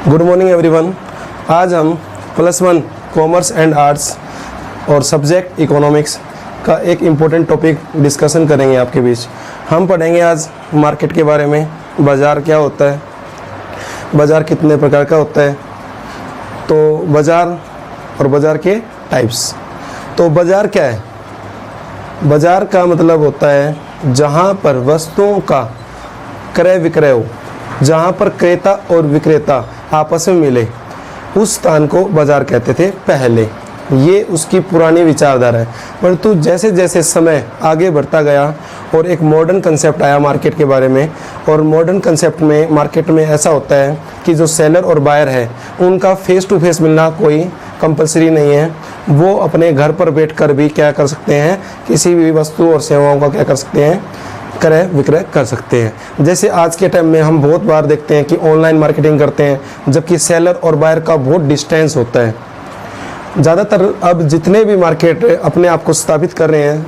Good morning everyone. आज हम +1 commerce and arts और सब्जेक्ट इकोनॉमिक्स का एक इम्पोर्टेंट टॉपिक डिस्कशन करेंगे आपके बीच। हम पढ़ेंगे आज मार्केट के बारे में, बाज़ार क्या होता है, बाज़ार कितने प्रकार का होता है, तो बाज़ार और बाज़ार के टाइप्स। तो बाज़ार क्या है? बाज़ार का मतलब होता है जहाँ पर वस्तुओं का क्रय विक्रय हो, जहाँ पर क्रेता और विक्रेता आपस में मिले, उस स्थान को बाज़ार कहते थे पहले। ये उसकी पुरानी विचारधारा है। परंतु जैसे जैसे समय आगे बढ़ता गया और एक मॉडर्न कंसेप्ट आया मार्केट के बारे में, और मॉडर्न कंसेप्ट में मार्केट में ऐसा होता है कि जो सेलर और बायर है उनका फेस टू फेस मिलना कोई कंपलसरी नहीं है। वो अपने घर पर बैठकर भी क्या कर सकते हैं, किसी भी वस्तु और सेवाओं का क्या कर सकते हैं, क्रय विक्रय कर सकते हैं। जैसे आज के टाइम में हम बहुत बार देखते हैं कि ऑनलाइन मार्केटिंग करते हैं, जबकि सेलर और बायर का बहुत डिस्टेंस होता है। ज़्यादातर अब जितने भी मार्केट अपने आप को स्थापित कर रहे हैं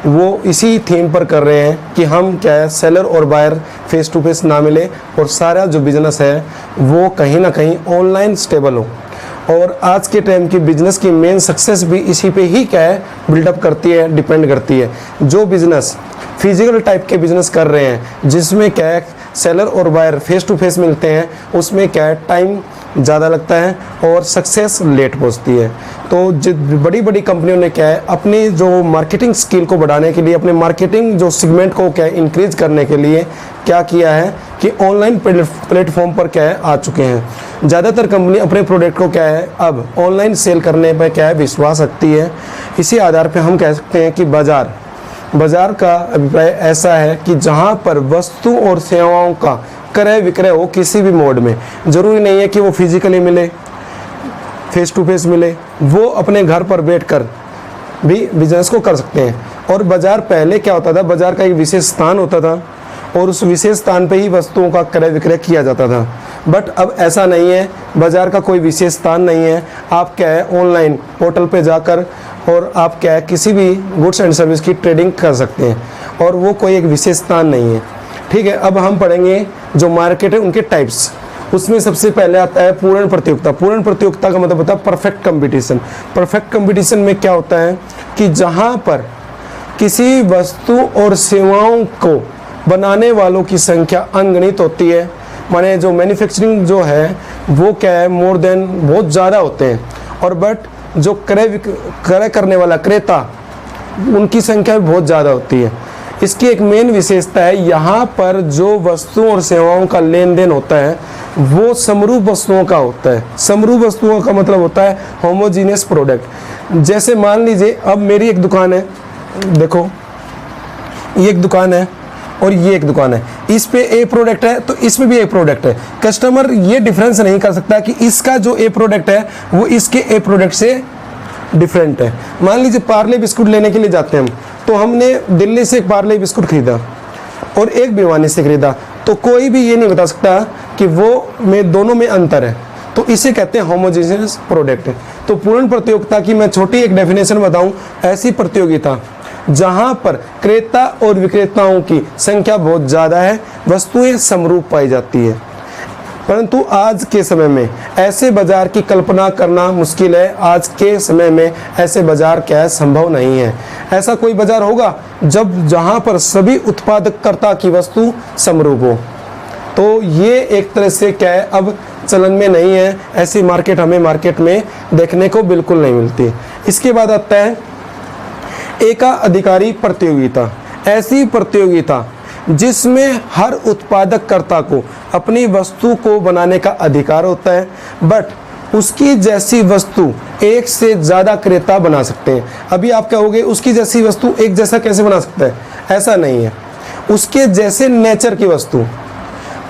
वो इसी थीम पर कर रहे हैं कि हम क्या है, सेलर और बायर फेस टू फेस ना मिले और सारा जो बिजनेस है वो कहीं ना कहीं ऑनलाइन स्टेबल हो। और आज के टाइम की बिजनेस की मेन सक्सेस भी इसी पे ही क्या है, बिल्डअप करती है, डिपेंड करती है। जो बिजनेस फिजिकल टाइप के बिजनेस कर रहे हैं, जिसमें क्या है सेलर और बायर फेस टू फेस मिलते हैं, उसमें क्या है टाइम ज़्यादा लगता है और सक्सेस लेट पहुंचती है। तो बड़ी बड़ी कंपनियों ने क्या है, अपनी जो मार्केटिंग स्किल को बढ़ाने के लिए, अपने मार्केटिंग जो सेगमेंट को क्या है इंक्रीज करने के लिए क्या किया है कि ऑनलाइन प्लेटफॉर्म पर क्या है आ चुके हैं। ज़्यादातर कंपनी अपने प्रोडक्ट को क्या है अब ऑनलाइन सेल करने पर क्या है विश्वास रखती है। इसी आधार पर हम कह सकते हैं कि बाज़ार का अभिप्राय ऐसा है कि जहाँ पर वस्तु और सेवाओं का क्रय विक्रय हो किसी भी मोड में। ज़रूरी नहीं है कि वो फिजिकली मिले, फेस टू फेस मिले, वो अपने घर पर बैठकर भी बिजनेस को कर सकते हैं। और बाज़ार पहले क्या होता था, बाज़ार का एक विशेष स्थान होता था और उस विशेष स्थान पे ही वस्तुओं का क्रय विक्रय किया जाता था। बट अब ऐसा नहीं है, बाज़ार का कोई विशेष स्थान नहीं है। आप क्या है ऑनलाइन पोर्टल पे जाकर और आप क्या है किसी भी गुड्स एंड सर्विस की ट्रेडिंग कर सकते हैं और वो कोई एक विशेष स्थान नहीं है। ठीक है, अब हम पढ़ेंगे जो मार्केट है उनके टाइप्स। उसमें सबसे पहले आता है पूर्ण प्रतियोगिता। पूर्ण प्रतियोगिता का मतलब होता है परफेक्ट कंपटीशन। परफेक्ट कंपटीशन में क्या होता है कि जहाँ पर किसी वस्तु और सेवाओं को बनाने वालों की संख्या अनगिनत होती है, माने जो मैन्युफैक्चरिंग जो है वो क्या है मोर देन बहुत ज़्यादा होते हैं, और बट जो क्रय करने वाला क्रेता उनकी संख्या भी बहुत ज़्यादा होती है। इसकी एक मेन विशेषता है, यहाँ पर जो वस्तुओं और सेवाओं का लेन देन होता है वो समरूप वस्तुओं का होता है। समरूप वस्तुओं का मतलब होता है होमोजीनियस प्रोडक्ट। जैसे मान लीजिए अब मेरी एक दुकान है, देखो ये एक दुकान है और ये एक दुकान है, इस पे ए प्रोडक्ट है तो इसमें भी ए प्रोडक्ट है। कस्टमर ये डिफरेंस नहीं कर सकता कि इसका जो ए प्रोडक्ट है वो इसके ए प्रोडक्ट से डिफरेंट है। मान लीजिए पार्ले बिस्कुट लेने के लिए जाते हैं हम, तो हमने दिल्ली से एक पार्ले बिस्कुट खरीदा और एक भिवानी से खरीदा, तो कोई भी ये नहीं बता सकता कि वो में दोनों में अंतर है। तो इसे कहते हैं होमोजेनियस प्रोडक्ट। तो पूर्ण प्रतियोगिता की मैं छोटी एक डेफिनेशन बताऊं, ऐसी प्रतियोगिता जहां पर क्रेता और विक्रेताओं की संख्या बहुत ज़्यादा है, वस्तुएं समरूप पाई जाती है। परंतु आज के समय में ऐसे बाजार की कल्पना करना मुश्किल है। आज के समय में ऐसे बाजार क्या है, संभव नहीं है। ऐसा कोई बाजार होगा जहां पर सभी उत्पादककर्ता की वस्तु समरूप हो। तो ये एक तरह से क्या है अब चलन में नहीं है। ऐसी मार्केट हमें मार्केट में देखने को बिल्कुल नहीं मिलती। इसके बाद आता है एकाधिकारी प्रतियोगिता। ऐसी प्रतियोगिता जिसमें हर उत्पादककर्ता को अपनी वस्तु को बनाने का अधिकार होता है, बट उसकी जैसी वस्तु एक से ज़्यादा क्रेता बना सकते हैं। अभी आप कहोगे उसकी जैसी वस्तु एक जैसा कैसे बना सकता है, ऐसा नहीं है। उसके जैसे नेचर की वस्तु,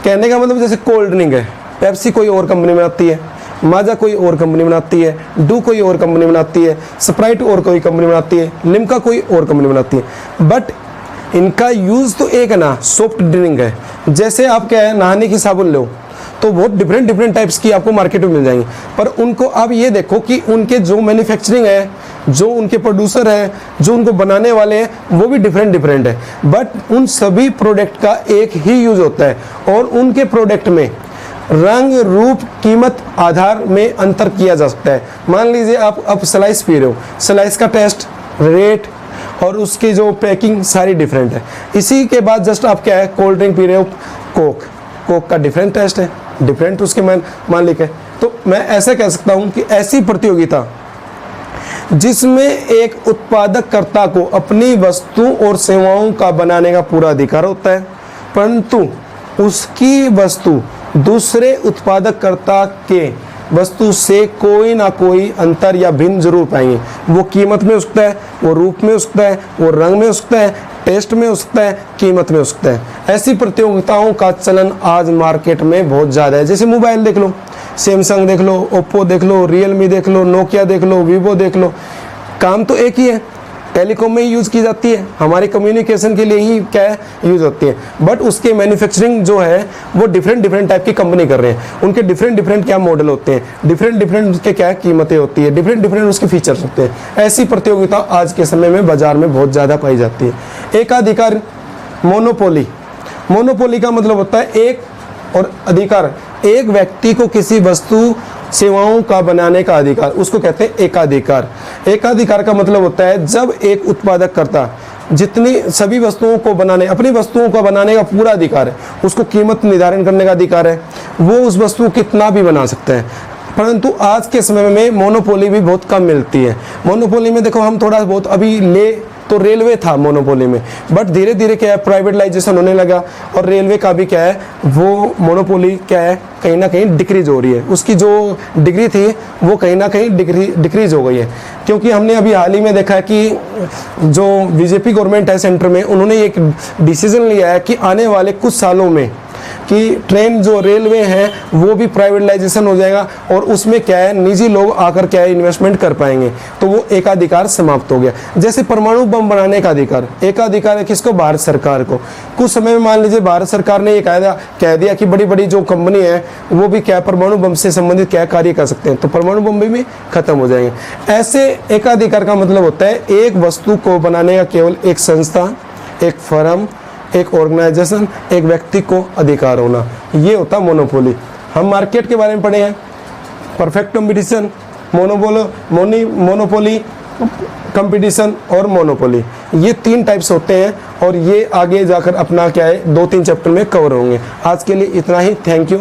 कहने का मतलब जैसे कोल्ड ड्रिंक है, पेप्सी कोई और कंपनी बनाती है, माजा कोई और कंपनी बनाती है, डू कोई और कंपनी बनाती है, स्प्राइट और कोई कंपनी बनाती है, लिम्का कोई और कंपनी बनाती है, बट इनका यूज़ तो एक है ना, सॉफ्ट ड्रिंक है। जैसे आप क्या है नहाने की साबुन लो तो बहुत डिफरेंट टाइप्स की आपको मार्केट में मिल जाएंगी, पर उनको आप ये देखो कि उनके जो मैन्युफैक्चरिंग है, जो उनके प्रोड्यूसर है, जो उनको बनाने वाले हैं, वो भी डिफरेंट है, बट उन सभी प्रोडक्ट का एक ही यूज़ होता है और उनके प्रोडक्ट में रंग, रूप, कीमत आधार में अंतर किया जा सकता है। मान लीजिए आप स्लाइस पी रहे हो, स्लाइस का टेस्ट, रेट और उसकी जो पैकिंग सारी डिफरेंट है। इसी के बाद जस्ट आप क्या है, कोल्ड ड्रिंक पी रहे हो, कोक का डिफरेंट टेस्ट है, डिफरेंट उसके मालिक है। तो मैं ऐसा कह सकता हूँ कि ऐसी प्रतियोगिता जिसमें एक उत्पादककर्ता को अपनी वस्तु और सेवाओं का बनाने का पूरा अधिकार होता है, परंतु उसकी वस्तु दूसरे उत्पादककर्ता के वस्तु से कोई ना कोई अंतर या भिन्न जरूर पाएंगे। वो कीमत में हो सकता है, वो रूप में हो सकता है, वो रंग में हो सकता है, टेस्ट में हो सकता है, कीमत में हो सकता है। ऐसी प्रतियोगिताओं का चलन आज मार्केट में बहुत ज़्यादा है। जैसे मोबाइल देख लो, सैमसंग देख लो, ओप्पो देख लो, रियलमी देख लो, नोकिया देख लो, वीवो देख लो, काम तो एक ही है, टेलीकॉम में ही यूज़ की जाती है, हमारी कम्युनिकेशन के लिए ही क्या है यूज़ होती है। बट उसके मैन्युफैक्चरिंग जो है वो डिफरेंट टाइप की कंपनी कर रहे हैं, उनके डिफरेंट क्या मॉडल होते हैं, डिफरेंट उसके क्या कीमतें होती है, डिफरेंट उसके फीचर्स होते हैं। ऐसी प्रतियोगिता आज के समय में बाजार में बहुत ज़्यादा पाई जाती है। एकाधिकार, मोनोपोली का मतलब होता है एक और अधिकार, एक व्यक्ति को किसी वस्तु सेवाओं का बनाने का अधिकार, उसको कहते हैं एकाधिकार। एकाधिकार का मतलब होता है जब एक उत्पादककर्ता जितनी सभी वस्तुओं को बनाने, अपनी वस्तुओं को बनाने का पूरा अधिकार है, उसको कीमत निर्धारण करने का अधिकार है, वो उस वस्तु कितना भी बना सकता है। परंतु आज के समय में मोनोपोली भी बहुत कम मिलती है। मोनोपोली में देखो हम थोड़ा बहुत अभी ले तो रेलवे था मोनोपोली में, बट धीरे धीरे क्या है प्राइवेटाइजेशन होने लगा और रेलवे का भी क्या है वो मोनोपोली क्या है कहीं ना कहीं डिक्रीज हो रही है। उसकी जो डिग्री थी वो कहीं ना कहीं डिक्रीज हो गई है, क्योंकि हमने अभी हाल ही में देखा है कि जो बीजेपी गवर्नमेंट है सेंटर में, उन्होंने एक डिसीजन लिया है कि आने वाले कुछ सालों में कि ट्रेन जो रेलवे है वो भी प्राइवेटाइजेशन हो जाएगा और उसमें क्या है निजी लोग आकर क्या है इन्वेस्टमेंट कर पाएंगे, तो वो एकाधिकार समाप्त हो गया। जैसे परमाणु बम बनाने का अधिकार, एकाधिकार है किसको, भारत सरकार को। कुछ समय में मान लीजिए भारत सरकार ने ये कह दिया कि बड़ी बड़ी जो कंपनी है वो भी क्या परमाणु बम से संबंधित क्या कार्य कर सकते हैं, तो परमाणु बम भी खत्म हो जाएंगे। ऐसे एकाधिकार का मतलब होता है एक वस्तु को बनाने का केवल एक संस्था, एक फर्म, एक ऑर्गेनाइजेशन, एक व्यक्ति को अधिकार होना, ये होता मोनोपोली। हम मार्केट के बारे में पढ़े हैं, परफेक्ट कंपटीशन, मोनोपोली, कंपटीशन और मोनोपोली, ये 3 टाइप्स होते हैं और ये आगे जाकर अपना क्या है 2-3 चैप्टर में कवर होंगे। आज के लिए इतना ही, थैंक यू।